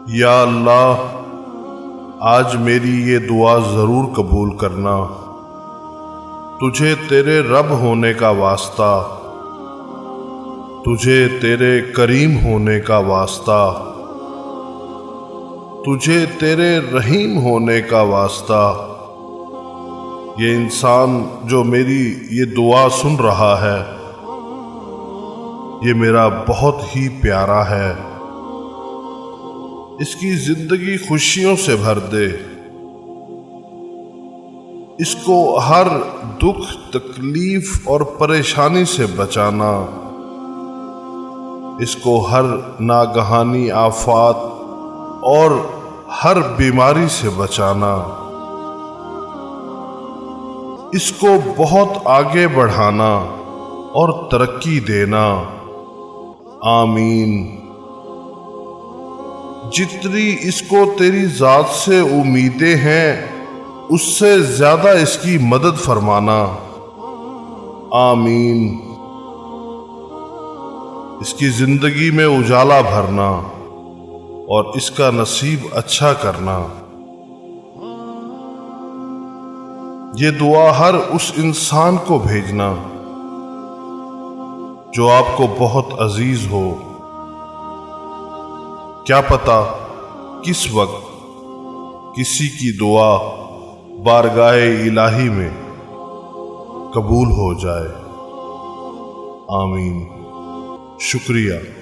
یا اللہ، آج میری یہ دعا ضرور قبول کرنا۔ تجھے تیرے رب ہونے کا واسطہ، تجھے تیرے کریم ہونے کا واسطہ، تجھے تیرے رحیم ہونے کا واسطہ۔ یہ انسان جو میری یہ دعا سن رہا ہے، یہ میرا بہت ہی پیارا ہے۔ اس کی زندگی خوشیوں سے بھر دے، اس کو ہر دکھ، تکلیف اور پریشانی سے بچانا، اس کو ہر ناگہانی آفات اور ہر بیماری سے بچانا، اس کو بہت آگے بڑھانا اور ترقی دینا۔ آمین۔ جتنی اس کو تیری ذات سے امیدیں ہیں، اس سے زیادہ اس کی مدد فرمانا۔ آمین۔ اس کی زندگی میں اجالا بھرنا اور اس کا نصیب اچھا کرنا۔ یہ دعا ہر اس انسان کو بھیجنا جو آپ کو بہت عزیز ہو۔ کیا پتہ کس وقت کسی کی دعا بارگاہ الہی میں قبول ہو جائے۔ آمین۔ شکریہ۔